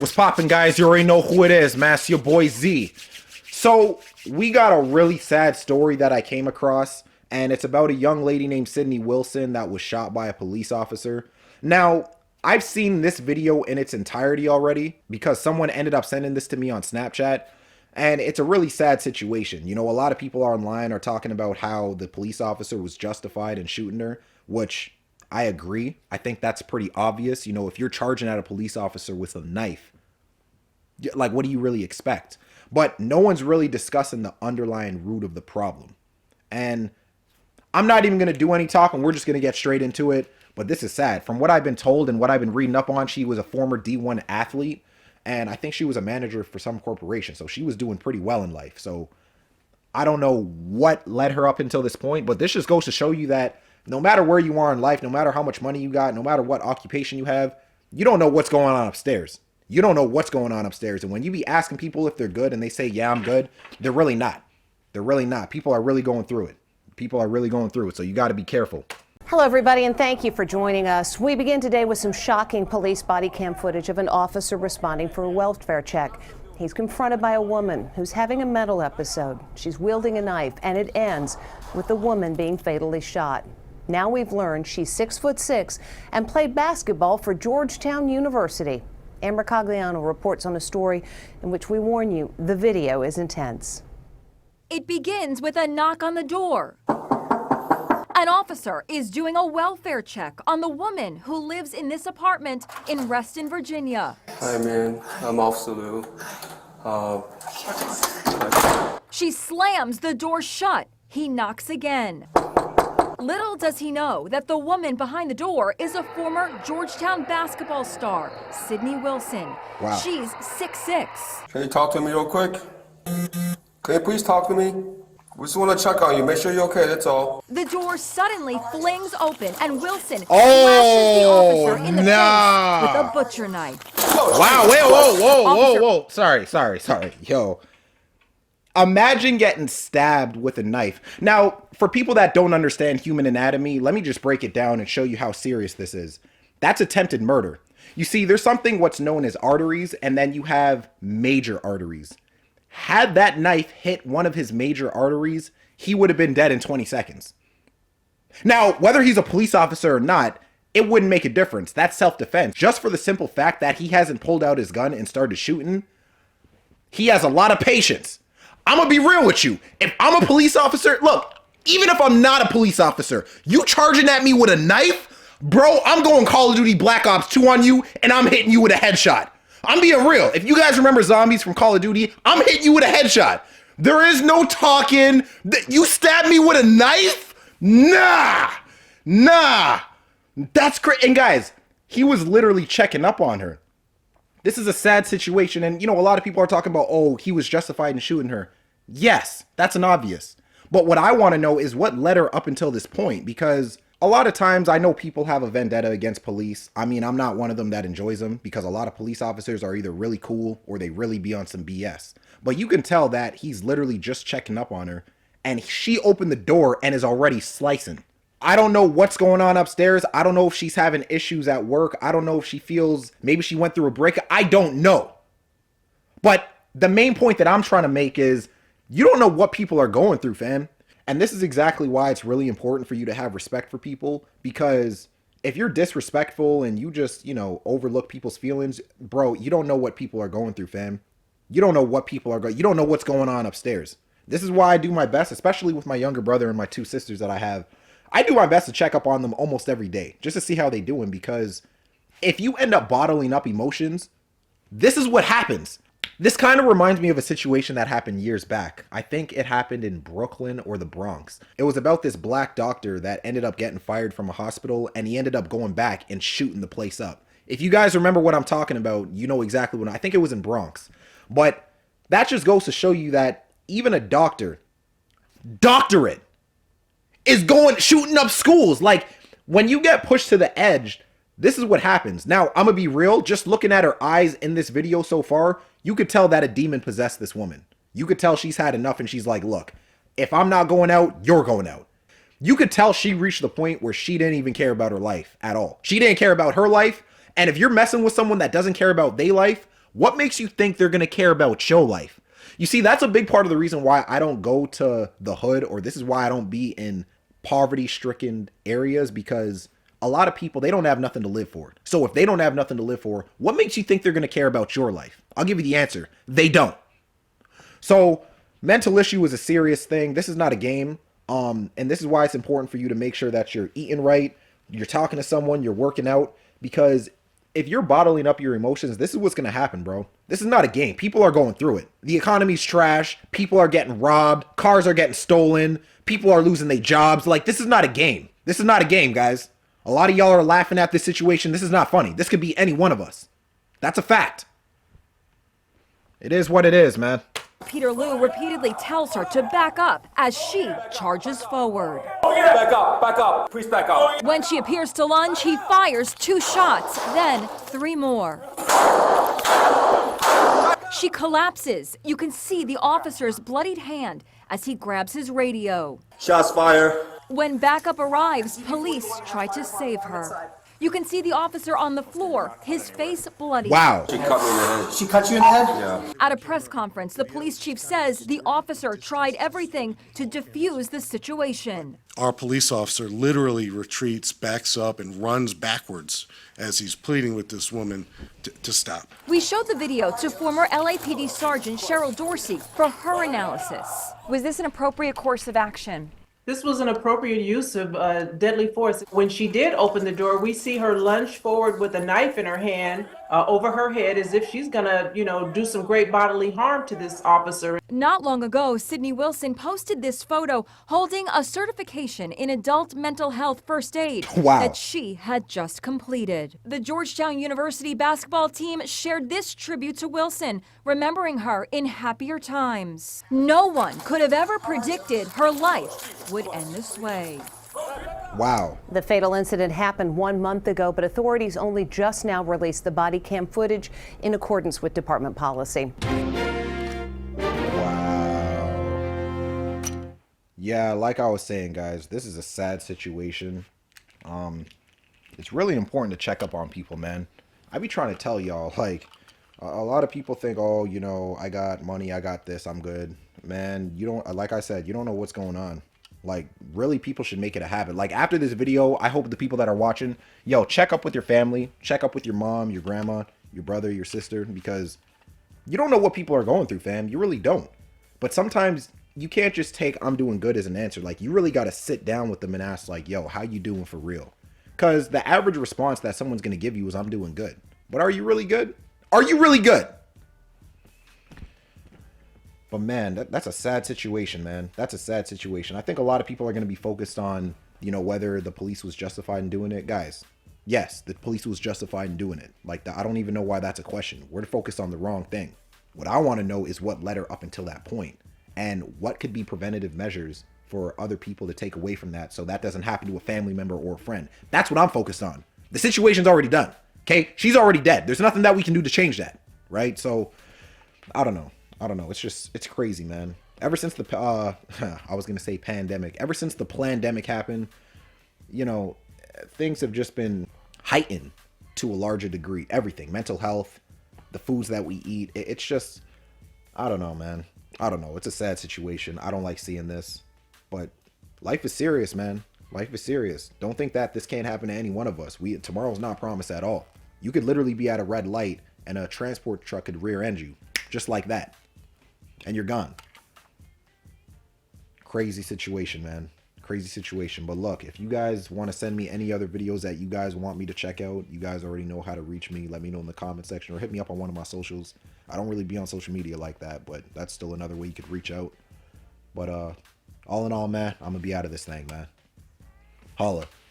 What's poppin', guys? You already know who it is, man. It's your boy Z. So, we got a really sad story that I came across, and it's about a young lady named Sydney Wilson that was shot by a police officer. Now, I've seen this video in its entirety already because someone ended up sending this to me on Snapchat, and it's a really sad situation. You know, a lot of people online are talking about how the police officer was justified in shooting her, which I agree. I think that's pretty obvious. You know, if you're charging at a police officer with a knife, like, what do you really expect? But no one's really discussing the underlying root of the problem. And I'm not even going to do any talking. We're just going to get straight into it. But this is sad. From what I've been told and what I've been reading up on, she was a former D1 athlete. And I think she was a manager for some corporation. So she was doing pretty well in life. So I don't know what led her up until this point. But this just goes to show you that no matter where you are in life, no matter how much money you got, no matter what occupation you have, you don't know what's going on upstairs. You don't know what's going on upstairs. And when you be asking people if they're good and they say, yeah, I'm good, they're really not. They're really not. People are really going through it. People are really going through it. So you got to be careful. Hello, everybody, and thank you for joining us. We begin today with some shocking police body cam footage of an officer responding for a welfare check. He's confronted by a woman who's having a mental episode. She's wielding a knife, and it ends with the woman being fatally shot. Now we've learned she's 6'6" and played basketball for Georgetown University. Amber Cagliano reports on a story in which we warn you the video is intense. It begins with a knock on the door. An officer is doing a welfare check on the woman who lives in this apartment in Reston, Virginia. Hi, man. I'm Officer Lou. She slams the door shut. He knocks again. Little does he know that the woman behind the door is a former Georgetown basketball star, Sydney Wilson. Wow. She's 6'6". Can you talk to me real quick? Can you please talk to me? We just want to check on you, make sure you're okay, that's all. The door suddenly flings open and Wilson slashes Oh, the officer in the nah. face with a butcher knife. Wow. Wait, whoa. Officer- Sorry. Yo. Imagine getting stabbed with a knife. Now, for people that don't understand human anatomy, let me just break it down and show you how serious this is. That's attempted murder. You see, there's something what's known as arteries, and then you have major arteries. Had that knife hit one of his major arteries, he would have been dead in 20 seconds. Now, whether he's a police officer or not, it wouldn't make a difference. That's self-defense. Just for the simple fact that he hasn't pulled out his gun and started shooting, he has a lot of patience. I'm gonna be real with you. If I'm a police officer, look, even if I'm not a police officer, you charging at me with a knife, bro, I'm going Call of Duty Black Ops 2 on you, and I'm hitting you with a headshot. I'm being real. If you guys remember zombies from Call of Duty, I'm hitting you with a headshot. There is no talking. You stab me with a knife? Nah. That's great. And guys, he was literally checking up on her. This is a sad situation. And, you know, a lot of people are talking about, oh, he was justified in shooting her. Yes, that's an obvious. But what I want to know is what led her up until this point, because a lot of times I know people have a vendetta against police. I mean, I'm not one of them that enjoys them because a lot of police officers are either really cool or they really be on some BS. But you can tell that he's literally just checking up on her and she opened the door and is already slicing. I don't know what's going on upstairs. I don't know if she's having issues at work. I don't know if she feels maybe she went through a breakup. I don't know. But the main point that I'm trying to make is you don't know what people are going through, fam. And this is exactly why it's really important for you to have respect for people, because if you're disrespectful and you just, you know, overlook people's feelings, bro, you don't know what people are going through, fam. You don't know what people are going, you don't know what's going on upstairs. This is why I do my best, especially with my younger brother and my two sisters that I have. I do my best to check up on them almost every day just to see how they doing, because if you end up bottling up emotions, this is what happens. This kind of reminds me of a situation that happened years back. I think it happened in Brooklyn or the Bronx. It was about this black doctor that ended up getting fired from a hospital, and he ended up going back and shooting the place up. If you guys remember what I'm talking about, you know exactly what I think it was in Bronx. But that just goes to show you that even a doctorate, is going shooting up schools. Like, when you get pushed to the edge, this is what happens. Now, I'm gonna be real, just looking at her eyes in this video so far, you could tell that a demon possessed this woman. You could tell she's had enough and she's like, look, if I'm not going out, you're going out. You could tell she reached the point where she didn't even care about her life at all. She didn't care about her life. And if you're messing with someone that doesn't care about their life, What makes you think they're going to care about your life? You see, that's a big part of the reason why I don't go to the hood, or this is why I don't be in poverty-stricken areas, because a lot of people, they don't have nothing to live for. So if they don't have nothing to live for, what makes you think they're going to care about your life? I'll give you the answer. They don't. So mental issue is a serious thing. This is not a game. And this is why it's important for you to make sure that you're eating right, you're talking to someone, you're working out, because if you're bottling up your emotions, this is what's going to happen, bro. This is not a game. People are going through it. The economy's trash. People are getting robbed. Cars are getting stolen. People are losing their jobs. Like, this is not a game. This is not a game, guys. A lot of y'all are laughing at this situation. This is not funny. This could be any one of us. That's a fact. It is what it is, man. Peter Liu repeatedly tells her to back up as she charges forward. Back up, please back up. When she appears to lunge, he fires 2 shots, then 3 more. She collapses. You can see the officer's bloodied hand as he grabs his radio. Shots fired. When backup arrives, police try to save her. You can see the officer on the floor, his face bloody. Wow. She cut me in the head. She cut you in the head? Yeah. At a press conference, the police chief says the officer tried everything to defuse the situation. Our police officer literally retreats, backs up, and runs backwards as he's pleading with this woman to stop. We showed the video to former LAPD Sergeant Cheryl Dorsey for her analysis. Was this an appropriate course of action? This was an appropriate use of deadly force. When she did open the door, we see her lunge forward with a knife in her hand over her head as if she's gonna, do some great bodily harm to this officer. Not long ago, Sydney Wilson posted this photo holding a certification in adult mental health first aid that she had just completed. The Georgetown University basketball team shared this tribute to Wilson, remembering her in happier times. No one could have ever predicted her life would end this way. Wow. The fatal incident happened 1 month ago, but authorities only just now released the body cam footage in accordance with department policy. Wow. Yeah, like I was saying, guys, this is a sad situation. It's really important to check up on people, man. I be trying to tell y'all, like, a lot of people think, oh, I got money, I got this, I'm good. Man, you don't, like I said, you don't know what's going on. Like, really, people should make it a habit. Like, after this video, I hope the people that are watching, check up with your family, check up with your mom, your grandma, your brother, your sister, because you don't know what people are going through, fam. You really don't. But sometimes you can't just take I'm doing good as an answer. Like, you really got to sit down with them and ask, like, yo, how you doing for real? Because the average response that someone's going to give you is I'm doing good. But are you really good? Are you really good? But man, that's a sad situation, man. That's a sad situation. I think a lot of people are going to be focused on, whether the police was justified in doing it. Guys, yes, the police was justified in doing it. Like, I don't even know why that's a question. We're focused on the wrong thing. What I want to know is what led her up until that point, and what could be preventative measures for other people to take away from that so that doesn't happen to a family member or a friend. That's what I'm focused on. The situation's already done. Okay? She's already dead. There's nothing that we can do to change that. Right? So, I don't know. It's crazy, man. Ever since the, I was going to say pandemic. Ever since the plandemic happened, things have just been heightened to a larger degree. Everything. Mental health, the foods that we eat. It's just, I don't know, man. I don't know. It's a sad situation. I don't like seeing this. But life is serious, man. Life is serious. Don't think that this can't happen to any one of us. Tomorrow's not promised at all. You could literally be at a red light and a transport truck could rear end you. Just like that. And you're gone. Crazy situation, man. Crazy situation. But look, if you guys want to send me any other videos that you guys want me to check out, you guys already know how to reach me. Let me know in the comment section or hit me up on one of my socials. I don't really be on social media like that, but that's still another way you could reach out. But all in all, man, I'm going to be out of this thing, man. Holla.